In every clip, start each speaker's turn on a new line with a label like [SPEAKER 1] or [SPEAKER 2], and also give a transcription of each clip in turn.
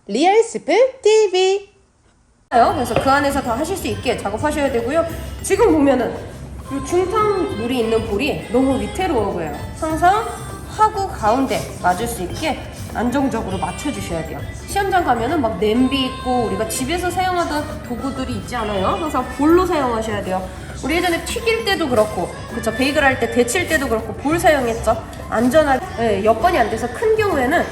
[SPEAKER 1] 리얼스프 TV.
[SPEAKER 2] 그래서 그 안에서 다 하실 수 있게 작업하셔야 되고요. 지금 보면은 이 중탕물이 있는 볼이 너무 위태로워 보여요. 항상 하구 가운데 맞을 수 있게 안정적으로 맞춰주셔야 돼요. 시험장 가면은 막 냄비 있고 우리가 집에서 사용하던 도구들이 있지 않아요? 항상 볼로 사용하셔야 돼요. 우리 예전에 튀길 때도 그렇고, 그쵸? 베이글 할 때 데칠 때도 그렇고 볼 사용했죠. 안전하게 여건이 안 돼서 큰 경우에는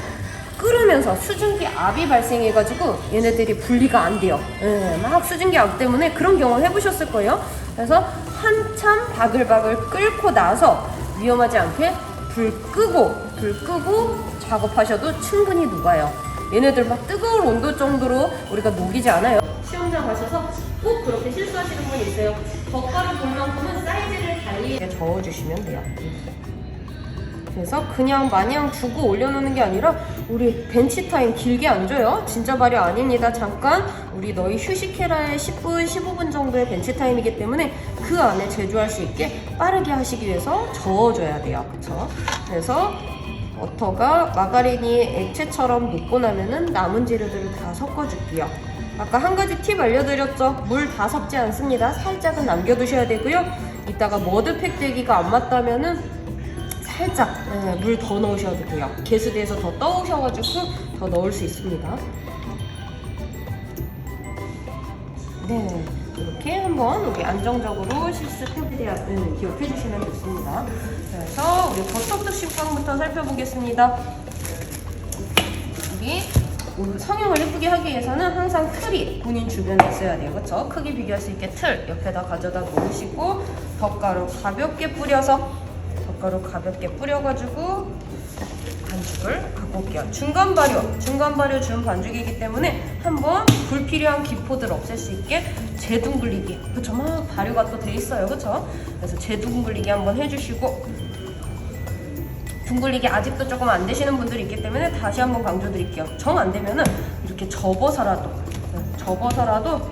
[SPEAKER 2] 끓으면서 수증기 압이 발생해가지고 얘네들이 분리가 안 돼요. 막 수증기 압 때문에 그런 경험 해보셨을 거예요. 그래서 한참 바글바글 끓고 나서 위험하지 않게 불 끄고 작업하셔도 충분히 녹아요. 얘네들 막 뜨거운 온도 정도로 우리가 녹이지 않아요. 시험장 가셔서 꼭 그렇게 실수하시는 분이 있어요. 덧가루 볼만큼은 사이즈를 달리 저어주시면 돼요. 그래서 그냥 마냥 두고 올려놓는 게 아니라 우리 벤치 타임 길게 안 줘요. 진짜 발효 아닙니다. 잠깐 우리 너희 휴식해라의 10분, 15분 정도의 벤치 타임이기 때문에 그 안에 제조할 수 있게 빠르게 하시기 위해서 저어줘야 돼요. 그쵸? 그래서 버터가 마가린이 액체처럼 녹고 나면은 남은 재료들을 다 섞어줄게요. 아까 한 가지 팁 알려드렸죠? 물 다 섞지 않습니다. 살짝은 남겨두셔야 되고요. 이따가 머드팩 되기가 안 맞다면은 살짝 물 더 넣으셔도 돼요. 개수대에서 더 떠오셔가지고 더 넣을 수 있습니다. 네, 이렇게 한번 우리 안정적으로 실습해야 기억해 주시면 좋습니다. 그래서 우리 버터떡 식빵부터 살펴보겠습니다. 우리 성형을 예쁘게 하기 위해서는 항상 틀이 본인 주변에 있어야 돼요. 그렇죠? 크기 비교할 수 있게 틀 옆에다 가져다 놓으시고 덧가루 가볍게 뿌려가지고 반죽을 갖고 올게요. 중간 발효 준 반죽이기 때문에 한번 불필요한 기포들 없앨 수 있게 재둥글리기. 그쵸? 막 발효가 또 돼 있어요. 그쵸? 그래서 재둥글리기 한번 해주시고, 둥글리기 아직도 조금 안 되시는 분들이 있기 때문에 다시 한번 강조드릴게요. 정 안 되면은 이렇게 접어서라도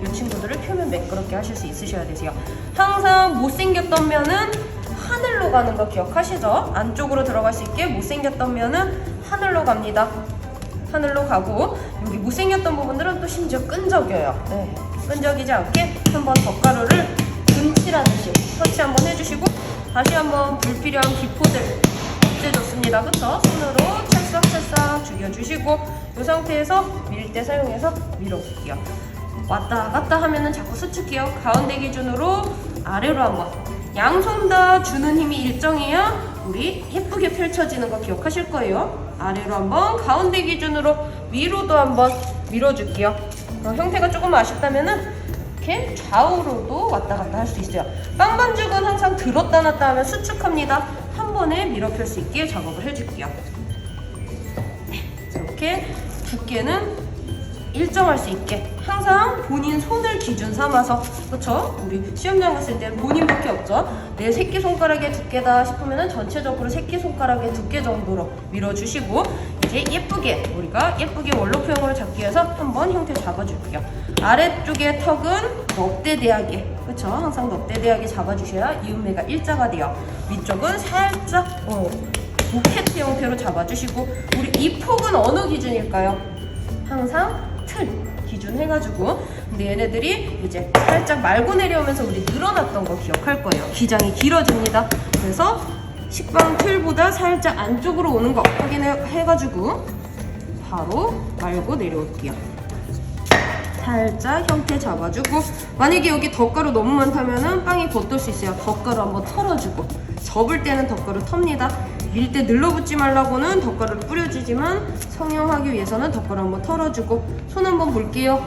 [SPEAKER 2] 이 친구들을 표면 매끄럽게 하실 수 있으셔야 되세요. 항상 못생겼던 면은 하늘로 가는 거 기억하시죠? 안쪽으로 들어갈 수 있게 못생겼던 면은 하늘로 갑니다. 하늘로 가고 여기 못생겼던 부분들은 또 심지어 끈적여요. 네, 끈적이지 않게 한번 덧가루를 분칠하듯이 터치 한번 해주시고 다시 한번 불필요한 기포들 없애줬습니다. 그쵸? 손으로 찰싹찰싹 죽여주시고 이 상태에서 밀대 사용해서 밀어볼게요. 왔다 갔다 하면은 자꾸 수축해요. 가운데 기준으로 아래로 한번. 양손 다 주는 힘이 일정해야 우리 예쁘게 펼쳐지는 거 기억하실 거예요. 아래로 한번, 가운데 기준으로 위로도 한번 밀어줄게요. 형태가 조금 아쉽다면은 이렇게 좌우로도 왔다 갔다 할 수 있어요. 빵 반죽은 항상 들었다 놨다 하면 수축합니다. 한 번에 밀어 펼 수 있게 작업을 해줄게요. 이렇게 두께는 일정할 수 있게 항상 본인 손을 기준 삼아서, 그쵸? 우리 시험장 갔을 때 본인밖에 없죠? 내 새끼손가락의 두께다 싶으면 전체적으로 새끼손가락의 두께 정도로 밀어주시고 이제 우리가 예쁘게 원로표형으로 잡기 위해서 한번 형태 잡아줄게요. 아래쪽의 턱은 넙대대하게, 그쵸? 항상 넙대대하게 잡아주셔야 이음매가 일자가 돼요. 위쪽은 살짝 로켓 형태로 잡아주시고, 우리 이 폭은 어느 기준일까요? 항상 틀 기준 해가지고, 근데 얘네들이 이제 살짝 말고 내려오면서 우리 늘어났던 거 기억할 거예요. 기장이 길어집니다. 그래서 식빵 틀보다 살짝 안쪽으로 오는 거 확인해가지고 바로 말고 내려올게요. 살짝 형태 잡아주고, 만약에 여기 덧가루 너무 많다면은 빵이 겉돌 수 있어요. 덧가루 한번 털어주고, 접을 때는 덧가루 텁니다. 밀 때 늘러붙지 말라고는 덧가루를 뿌려주지만 성형하기 위해서는 덧가루 한번 털어주고, 손 한번 볼게요.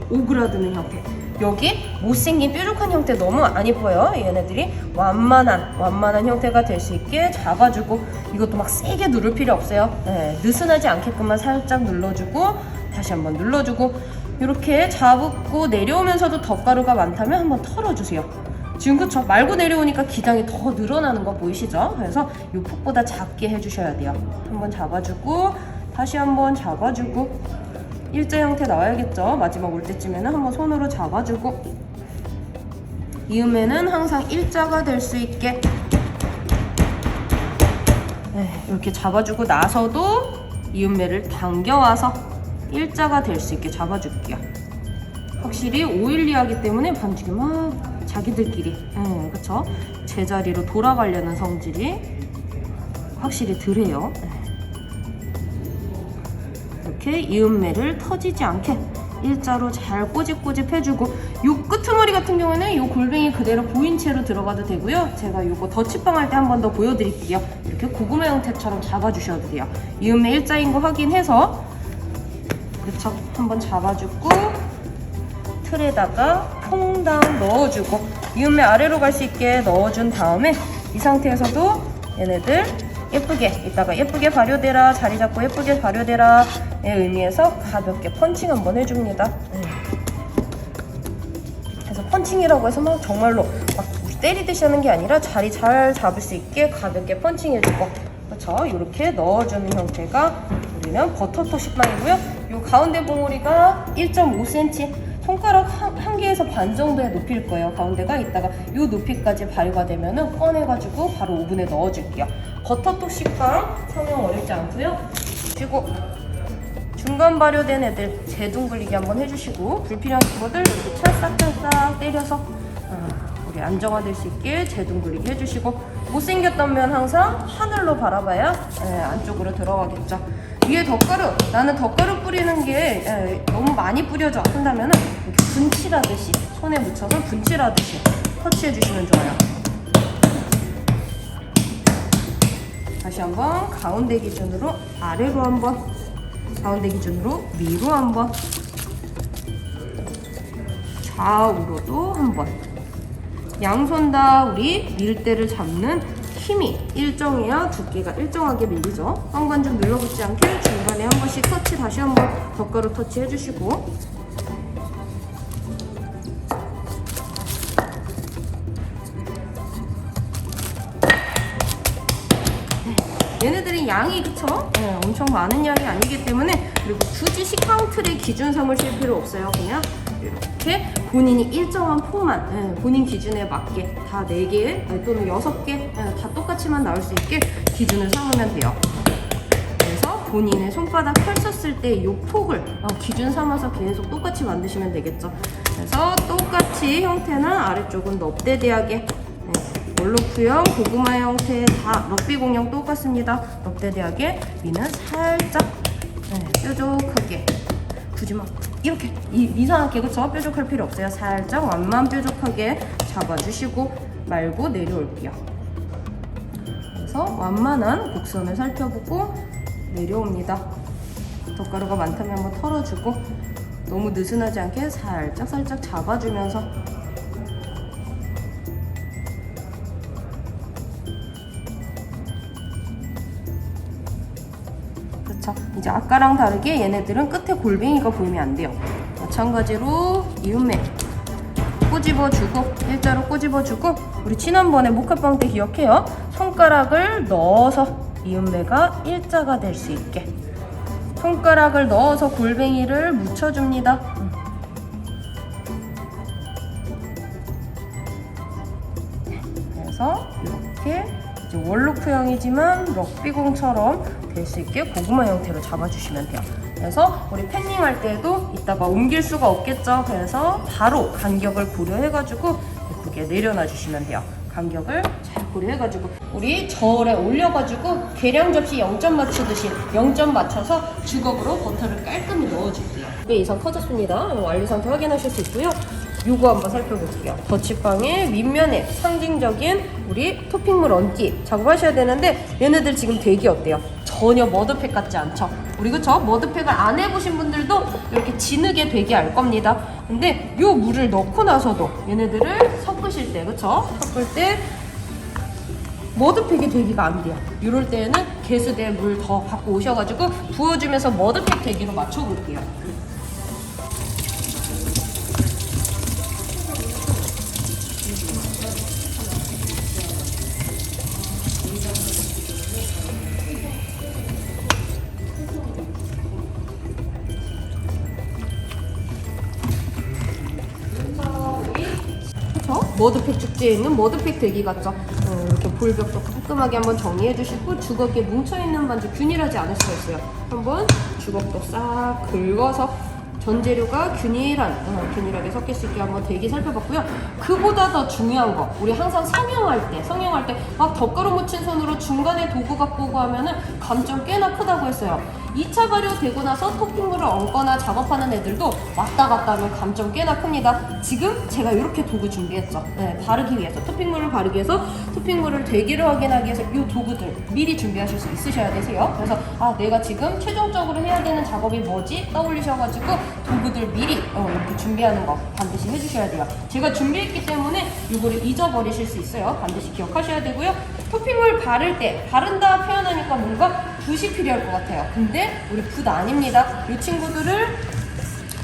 [SPEAKER 2] 오그라드는 형태. 여기 못생긴 뾰족한 형태 너무 안 이뻐요. 얘네들이 완만한 형태가 될 수 있게 잡아주고, 이것도 막 세게 누를 필요 없어요. 느슨하지 않게끔만 살짝 눌러주고 다시 한번 눌러주고, 이렇게 잡고 내려오면서도 덧가루가 많다면 한번 털어주세요. 지금 그쵸? 말고 내려오니까 기장이 더 늘어나는 거 보이시죠? 그래서 이 폭보다 작게 해주셔야 돼요. 한번 잡아주고 다시 한번 잡아주고, 일자 형태 나와야겠죠? 마지막 올 때쯤에는 한번 손으로 잡아주고, 이음에는 항상 일자가 될 수 있게 이렇게 잡아주고 나서도 이음매를 당겨와서 일자가 될 수 있게 잡아줄게요. 확실히 오일리하기 때문에 반죽이 막 자기들끼리 그쵸? 제자리로 돌아가려는 성질이 확실히 덜해요. 이렇게 이음매를 터지지 않게 일자로 잘 꼬집꼬집 해주고, 요 끄트머리 같은 경우는 요 골뱅이 그대로 보인 채로 들어가도 되고요. 제가 요거 더치빵 할 때 한 번 더 보여드릴게요. 이렇게 고구마 형태처럼 잡아주셔도 돼요. 이음매 일자인 거 확인해서 그쵸? 한번 잡아주고 틀에다가 퐁당 넣어주고, 이음매 아래로 갈 수 있게 넣어준 다음에 이 상태에서도 얘네들 예쁘게 이따가 예쁘게 발효되라, 자리 잡고 예쁘게 발효되라 의 의미에서 가볍게 펀칭 한번 해줍니다. 그래서 펀칭이라고 해서 막 정말로 막 때리듯이 하는 게 아니라 자리 잘 잡을 수 있게 가볍게 펀칭 해주고, 그렇죠? 이렇게 넣어주는 형태가 우리는 버터토 식빵이고요. 요 가운데 봉우리가 1.5cm, 손가락 한 개에서 반 정도의 높이일 거예요. 가운데가 이따가 요 높이까지 발효가 되면은 꺼내가지고 바로 오븐에 넣어줄게요. 버터톡 식빵 성형 어렵지 않고요. 그리고 중간 발효된 애들 재둥글리기 한번 해주시고, 불필요한 기모들 이렇게 찰싹찰싹 때려서 우리 안정화될 수 있게 재둥글리기 해주시고, 못생겼던 면 항상 하늘로 바라봐야 안쪽으로 들어가겠죠. 위에 덧가루, 나는 덧가루 뿌리는 게 너무 많이 뿌려져 한다면 이렇게 분칠하듯이 손에 묻혀서 분칠하듯이 터치해주시면 좋아요. 다시 한번 가운데 기준으로 아래로 한번, 가운데 기준으로 위로 한번, 좌우로도 한번. 양손 다 우리 밀대를 잡는 힘이 일정해야 두께가 일정하게 밀리죠. 빵반 좀 눌러붙지 않게 중간에 한 번씩 터치, 다시 한번 덧가루 터치 해주시고, 얘네들이 양이 그쵸? 엄청 많은 양이 아니기 때문에, 그리고 굳이 식빵 틀에 기준 삼으실 필요 없어요. 그냥 이렇게 본인이 일정한 폭만 본인 기준에 맞게 다 4개 또는 6개 다 똑같이만 나올 수 있게 기준을 삼으면 돼요. 그래서 본인의 손바닥 펼쳤을 때 이 폭을 기준 삼아서 계속 똑같이 만드시면 되겠죠. 그래서 똑같이 형태는 아래쪽은 넙대대하게 원로프형, 고구마 형태 다 럭비 공형 똑같습니다. 넙대대하게 위는 살짝 뾰족하게, 굳이 막 이렇게 이상하게 그쵸? 뾰족할 필요 없어요. 살짝 완만 뾰족하게 잡아주시고 말고 내려올게요. 그래서 완만한 곡선을 살펴보고 내려옵니다. 덧가루가 많다면 한번 털어주고, 너무 느슨하지 않게 살짝 잡아주면서 이제 아까랑 다르게 얘네들은 끝에 골뱅이가 보이면 안 돼요. 마찬가지로 이음매 꼬집어주고, 일자로 꼬집어주고, 우리 지난번에 모카빵 때 기억해요. 손가락을 넣어서 이음매가 일자가 될 수 있게 손가락을 넣어서 골뱅이를 묻혀줍니다. 그래서 이렇게 이제 원로프형이지만 럭비공처럼 될 수 있게 고구마 형태로 잡아주시면 돼요. 그래서 우리 팬닝 할 때도 이따가 옮길 수가 없겠죠. 그래서 바로 간격을 고려해가지고 예쁘게 내려놔 주시면 돼요. 간격을 잘 고려해가지고 우리 저울에 올려가지고 계량 접시 0점 맞추듯이 0점 맞춰서 주걱으로 버터를 깔끔히 넣어줄게요. 2배 이상 터졌습니다. 완료 상태 확인하실 수 있고요. 요거 한번 살펴볼게요. 더치빵의 윗면에 상징적인 우리 토핑물 얹기 작업하셔야 되는데, 얘네들 지금 되게 어때요? 전혀 머드팩 같지 않죠? 우리 그쵸? 머드팩을 안 해보신 분들도 이렇게 진흙에 되게 알 겁니다. 근데 요 물을 넣고 나서도 얘네들을 섞으실 때, 그쵸? 섞을 때 머드팩이 되기가 안 돼요. 이럴 때는 개수대 물 더 갖고 오셔가지고 부어주면서 머드팩 되기로 맞춰볼게요. 머드팩 축제에 있는 머드팩 대기 같죠? 이렇게 볼벽도 깔끔하게 한번 정리해 주시고, 주걱에 뭉쳐있는 반죽 균일하지 않을 수가 있어요. 한번 주걱도 싹 긁어서 전 재료가 균일하게 섞일 수 있게 한번 대기 살펴봤고요. 그보다 더 중요한 거, 우리 항상 성형할 때 막 덧가루 묻힌 손으로 중간에 도구 갖고 오고 하면은 감점 꽤나 크다고 했어요. 2차 발효되고 나서 토핑물을 얹거나 작업하는 애들도 왔다 갔다 하면 감점 꽤나 큽니다. 지금 제가 이렇게 도구 준비했죠. 네, 바르기 위해서, 토핑물을 바르기 위해서 토핑물을 되기를 확인하기 위해서 이 도구들 미리 준비하실 수 있으셔야 되세요. 그래서 내가 지금 최종적으로 해야 되는 작업이 뭐지? 떠올리셔가지고 도구들 미리 이렇게 준비하는 거 반드시 해주셔야 돼요. 제가 준비했기 때문에 이거를 잊어버리실 수 있어요. 반드시 기억하셔야 되고요. 토핑물 바를 때, 바른다 표현하니까 뭔가 붓이 필요할 것 같아요. 근데 우리 붓 아닙니다. 이 친구들을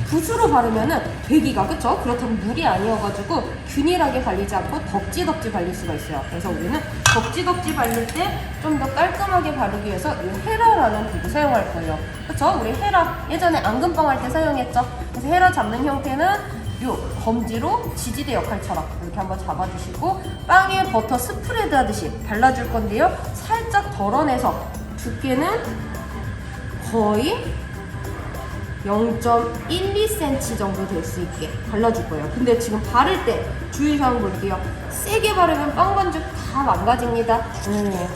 [SPEAKER 2] 붓으로 바르면은 되기가, 그쵸? 그렇다고 물이 아니어가지고 균일하게 발리지 않고 덕지덕지 발릴 수가 있어요. 그래서 우리는 덕지덕지 바를 때 좀 더 깔끔하게 바르기 위해서 이 헤라라는 도구 사용할 거예요. 그쵸? 우리 헤라 예전에 앙금빵 할 때 사용했죠? 그래서 헤라 잡는 형태는 요 검지로 지지대 역할처럼 이렇게 한번 잡아주시고 빵에 버터 스프레드 하듯이 발라줄 건데요. 살짝 덜어내서 두께는 거의 0.12cm 정도 될 수 있게 발라줄 거예요. 근데 지금 바를 때 주의사항 볼게요. 세게 바르면 빵 반죽 다 망가집니다.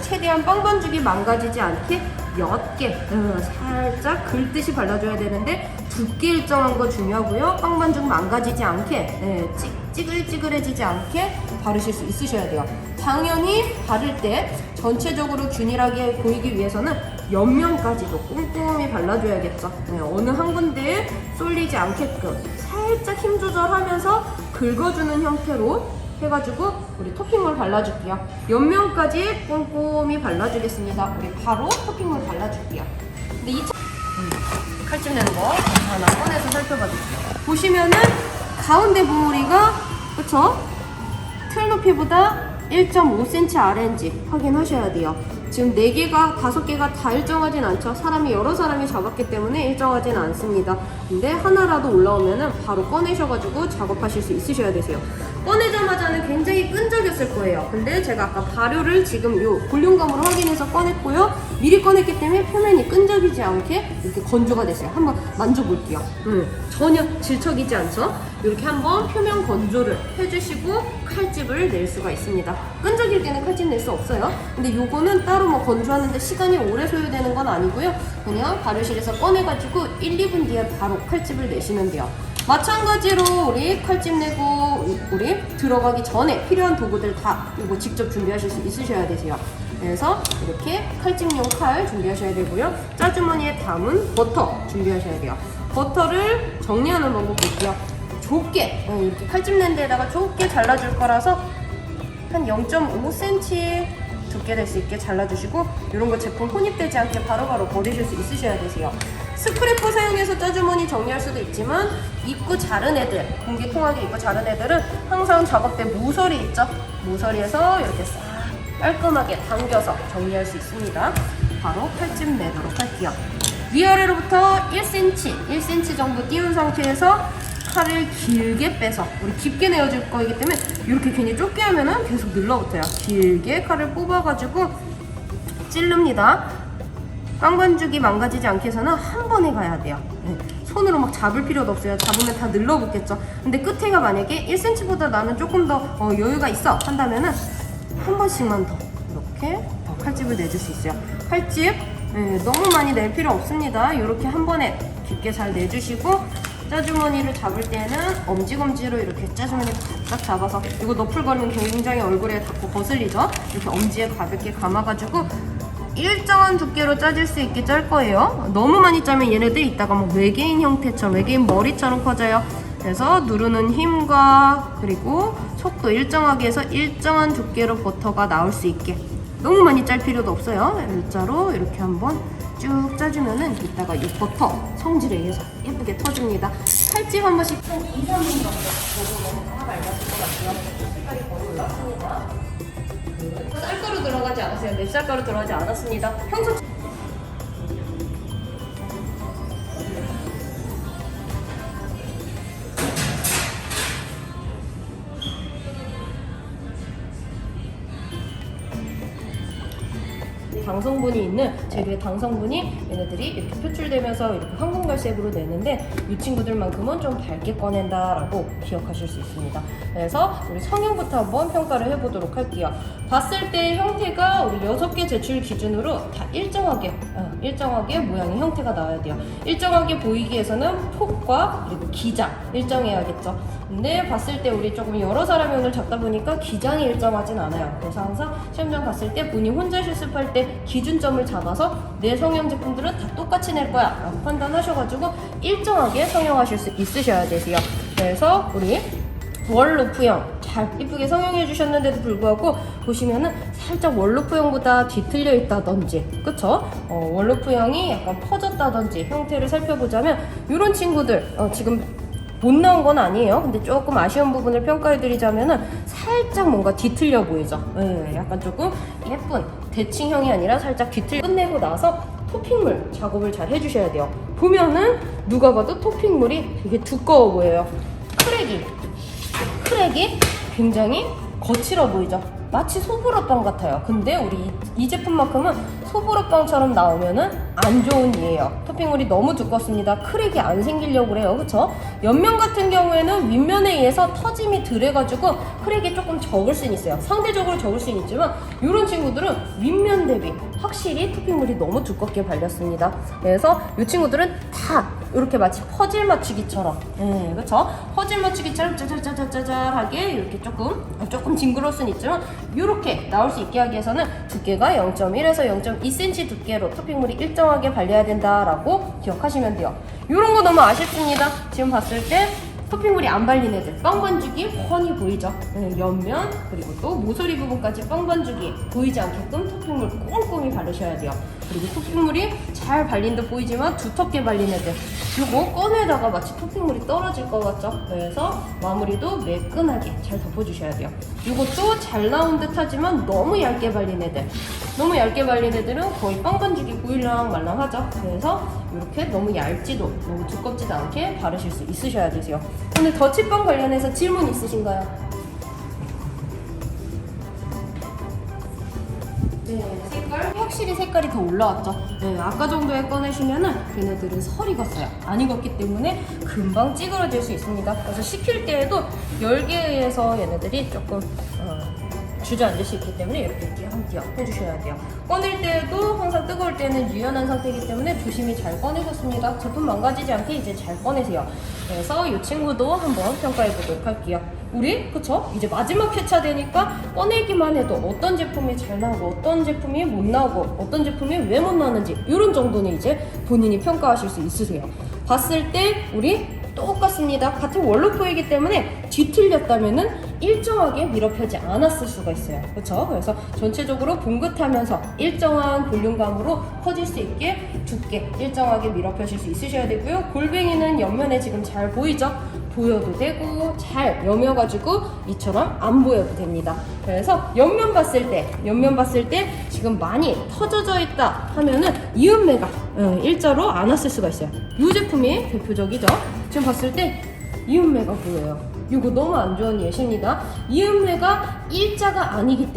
[SPEAKER 2] 최대한 빵 반죽이 망가지지 않게 옅게 살짝 긁듯이 발라줘야 되는데 두께 일정한 거 중요하고요. 빵 반죽 망가지지 않게 찌글찌글해지지 않게 바르실 수 있으셔야 돼요. 당연히 바를 때 전체적으로 균일하게 보이기 위해서는 옆면까지도 꼼꼼히 발라줘야겠죠. 어느 한 군데에 쏠리지 않게끔 살짝 힘 조절하면서 긁어주는 형태로 해가지고 우리 토핑물 발라줄게요. 옆면까지 꼼꼼히 발라주겠습니다. 우리 바로 토핑물 발라줄게요. 근데 이 칼집 내는 거 하나 꺼내서 살펴봐줄게요. 보시면은 가운데 봉우리가 그쵸? 틀 높이보다 1.5cm 아래인지 확인하셔야 돼요. 지금 4개가 5개가 다 일정하진 않죠. 여러 사람이 잡았기 때문에 일정하진 않습니다. 근데 하나라도 올라오면은 바로 꺼내셔가지고 작업하실 수 있으셔야 되세요. 꺼내자마자는 굉장히 끈적였을 거예요. 근데 제가 아까 발효를 지금 요 볼륨감으로 확인해서 꺼냈고요. 미리 꺼냈기 때문에 표면이 끈적이지 않게 이렇게 건조가 됐어요. 한번 만져볼게요. 전혀 질척이지 않죠? 이렇게 한번 표면 건조를 해주시고 칼집을 낼 수가 있습니다. 끈적일 때는 칼집 낼 수 없어요. 근데 요거는 따로 뭐 건조하는데 시간이 오래 소요되는 건 아니고요. 그냥 발효실에서 꺼내가지고 1, 2분 뒤에 바로 칼집을 내시면 돼요. 마찬가지로 우리 칼집 내고 우리 들어가기 전에 필요한 도구들 다 이거 직접 준비하실 수 있으셔야 되세요. 그래서 이렇게 칼집용 칼 준비하셔야 되고요. 짜주머니에 담은 버터 준비하셔야 돼요. 버터를 정리하는 방법 볼게요. 좁게 이렇게 칼집 낸 데다가 좁게 잘라줄 거라서 한 0.5cm 두께 될 수 있게 잘라주시고 이런 거 제품 혼입되지 않게 바로바로 버리실 수 있으셔야 되세요. 스크래퍼 사용해서 짜주머니 정리할 수도 있지만 입고 자른 애들, 공기통하게 입고 자른 애들은 항상 작업 때 모서리 있죠? 모서리에서 이렇게 싹 깔끔하게 당겨서 정리할 수 있습니다. 바로 칼집 내도록 할게요. 위아래로부터 1cm 정도 띄운 상태에서 칼을 길게 빼서 우리 깊게 내어줄 거이기 때문에 이렇게 괜히 좁게 하면은 계속 늘러붙어요. 길게 칼을 뽑아가지고 찌릅니다. 빵 반죽이 망가지지 않게 해서는 한 번에 가야 돼요. 손으로 막 잡을 필요도 없어요. 잡으면 다 늘러붙겠죠. 근데 끝에가 만약에 1cm보다 나는 조금 더 여유가 있어 한다면은 한 번씩만 더 이렇게 칼집을 내줄 수 있어요. 칼집 너무 많이 낼 필요 없습니다. 이렇게 한 번에 깊게 잘 내주시고 짜주머니를 잡을 때는 엄지검지로 이렇게 짜주머니 딱 잡아서 이거 너풀거리면 굉장히 얼굴에 닿고 거슬리죠? 이렇게 엄지에 가볍게 감아가지고 일정한 두께로 짜질 수 있게 짤 거예요. 너무 많이 짜면 얘네들 이따가 뭐 외계인 형태처럼 외계인 머리처럼 커져요. 그래서 누르는 힘과 그리고 속도 일정하게 해서 일정한 두께로 버터가 나올 수 있게 너무 많이 짤 필요도 없어요. 일자로 이렇게 한번 쭉 짜주면은 이따가 이 버터 성질에 의해서 예쁘게 터집니다. 칼집 한 번씩 한 2, 3분 정도 보고 너무 맑았을 것 같고요. 색깔이 거의 올랐습니다. 쌀가루 들어가지 않았어요. 맵쌀가루 들어가지 않았습니다. 평소 당성분이 있는 재료의 당성분이 얘네들이 이렇게 표출되면서 이렇게 황금갈색으로 내는데 이 친구들만큼은 좀 밝게 꺼낸다라고 기억하실 수 있습니다. 그래서 우리 성형부터 한번 평가를 해보도록 할게요. 봤을 때 형태가 우리 6개 제출 기준으로 다 일정하게 모양의 형태가 나와야 돼요. 일정하게 보이기 위해서는 폭과 그리고 기장 일정해야겠죠. 근데 봤을 때 우리 조금 여러 사람이 오늘 잡다 보니까 기장이 일정하진 않아요. 그래서 항상 시험장 갔을 때 본인 혼자 실습할 때 기준점을 잡아서 내 성형 제품들은 다 똑같이 낼 거야 라고 판단하셔가지고 일정하게 성형하실 수 있으셔야 되세요. 그래서 우리 월루프형 잘 이쁘게 성형해 주셨는데도 불구하고 보시면은 살짝 월루프형보다 뒤틀려 있다든지 그쵸? 월루프형이 약간 퍼졌다든지 형태를 살펴보자면 이런 친구들 지금 못 나온 건 아니에요. 근데 조금 아쉬운 부분을 평가해 드리자면은 살짝 뭔가 뒤틀려 보이죠? 약간 조금 예쁜 대칭형이 아니라 살짝 끝내고 나서 토핑물 작업을 잘 해주셔야 돼요. 보면은 누가 봐도 토핑물이 되게 두꺼워 보여요. 크랙이 굉장히 거칠어 보이죠? 마치 소보로빵 같아요. 근데 우리 이 제품만큼은 소보로빵처럼 나오면은 안 좋은 예예요. 토핑물이 너무 두껍습니다. 크랙이 안 생기려고 그래요. 그쵸? 옆면 같은 경우에는 윗면에 의해서 터짐이 덜해가지고 크랙이 조금 적을 수는 있어요. 상대적으로 적을 수는 있지만 이런 친구들은 윗면 대비 확실히 토핑물이 너무 두껍게 발렸습니다. 그래서 이 친구들은 다 이렇게 마치 퍼즐 맞추기처럼 그쵸? 퍼즐 맞추기처럼 짜잘짜잘짜잘하게 이렇게 조금 징그러울 수는 있지만 이렇게 나올 수 있게 하기 위해서는 두께가 0.1에서 0.2cm 두께로 토핑물이 일정하게 발려야 된다라고 기억하시면 돼요. 이런 거 너무 아쉽습니다. 지금 봤을 때 토핑물이 안 발린 애들 빵 반죽이 훤히 보이죠? 옆면 그리고 또 모서리 부분까지 빵 반죽이 보이지 않게끔 토핑물 꼼꼼히 바르셔야 돼요. 그리고 토핑물이 잘 발린 듯 보이지만 두텁게 발린 애들 이거 꺼내다가 마치 토핑물이 떨어질 것 같죠? 그래서 마무리도 매끈하게 잘 덮어주셔야 돼요. 이것도 잘 나온 듯 하지만 너무 얇게 발린 애들은 거의 빵 반죽이 보일랑 말랑하죠? 그래서 이렇게 너무 얇지도 너무 두껍지도 않게 바르실 수 있으셔야 되세요. 오늘 더치빵 관련해서 질문 있으신가요? 네, 확실히 색깔이 더 올라왔죠. 아까 정도에 꺼내시면은 걔네들은 설 익었어요. 안 익었기 때문에 금방 찌그러질 수 있습니다. 그래서 식힐 때에도 열기에 의해서 얘네들이 조금 주저앉을 수 있기 때문에 이렇게 띄엄띄엄 해주셔야 돼요. 꺼낼 때도 항상 뜨거울 때는 유연한 상태이기 때문에 조심히 잘 꺼내셨습니다. 제품 망가지지 않게 이제 잘 꺼내세요. 그래서 이 친구도 한번 평가해 보도록 할게요. 우리 그쵸? 이제 마지막 회차 되니까 꺼내기만 해도 어떤 제품이 잘 나오고 어떤 제품이 못 나오고 어떤 제품이 왜 못 나오는지 이런 정도는 이제 본인이 평가하실 수 있으세요. 봤을 때 우리 똑같습니다. 같은 월루프이기 때문에 뒤틀렸다면은 일정하게 밀어펴지 않았을 수가 있어요. 그렇죠? 그래서 전체적으로 봉긋하면서 일정한 볼륨감으로 퍼질 수 있게 두께 일정하게 밀어펴실 수 있으셔야 되고요. 골뱅이는 옆면에 지금 잘 보이죠? 보여도 되고 잘 여며가지고 이처럼 안 보여도 됩니다. 그래서 옆면 봤을 때 지금 많이 터져져 있다 하면은 이음매가 일자로 안 왔을 수가 있어요. 이 제품이 대표적이죠. 지금 봤을 때 이음매가 보여요. 이거 너무 안 좋은 예시입니다. 이음매가 일자가 아니기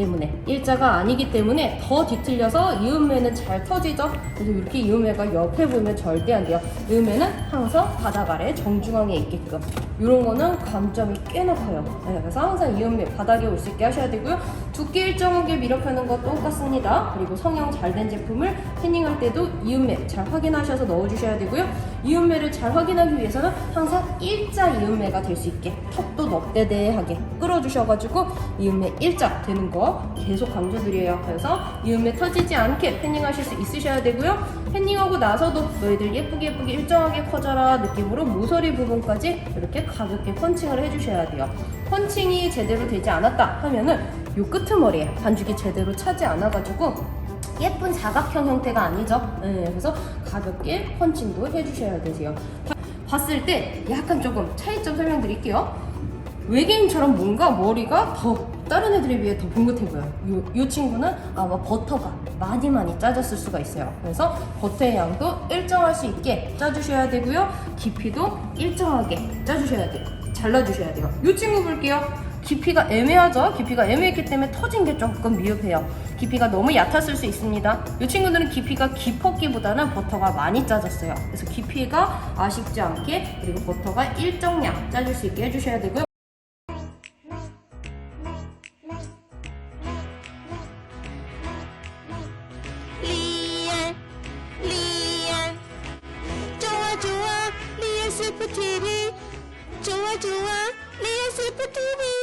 [SPEAKER 2] 때문에 더 뒤틀려서 이음매는 잘 터지죠. 그래서 이렇게 이음매가 옆에 보면 절대 안 돼요. 이음매는 항상 바닥 아래 정중앙에 있게끔 이런 거는 감점이 꽤나 커요. 그래서 항상 이음매 바닥에 올 수 있게 하셔야 되고요. 두께 일정하게 밀어펴는 거 똑같습니다. 그리고 성형 잘 된 제품을 태닝할 때도 이음매 잘 확인하셔서 넣어주셔야 되고요. 이음매를 잘 확인하기 위해서는 항상 일자 이음매가 될 수 있게 턱도 넙대대하게 끌어주셔가지고 이음매 일자 되는 거 계속 강조드려요. 그래서 이음매 터지지 않게 패닝하실 수 있으셔야 되고요. 패닝하고 나서도 너희들 예쁘게 일정하게 커져라 느낌으로 모서리 부분까지 이렇게 가볍게 펀칭을 해주셔야 돼요. 펀칭이 제대로 되지 않았다 하면은 요 끄트머리에 반죽이 제대로 차지 않아가지고 예쁜 사각형 형태가 아니죠. 그래서 가볍게 펀칭도 해주셔야 되세요. 봤을 때 약간 조금 차이점 설명드릴게요. 외계인처럼 뭔가 머리가 더 다른 애들에 비해 더 봉긋해 보여요. 이 친구는 아마 버터가 많이 짜졌을 수가 있어요. 그래서 버터의 양도 일정할 수 있게 짜주셔야 되고요. 깊이도 일정하게 짜주셔야 돼요. 잘라주셔야 돼요. 이 친구 볼게요. 깊이가 애매하죠? 깊이가 애매했기 때문에 터진 게 조금 미흡해요. 깊이가 너무 얕았을 수 있습니다. 이 친구들은 깊이가 깊었기보다는 버터가 많이 짜졌어요. 그래서 깊이가 아쉽지 않게 그리고 버터가 일정량 짜줄 수 있게 해주셔야 되고요.
[SPEAKER 1] 리안 좋아 좋아 리안 스프 TV 좋아 좋아 리안 스프 TV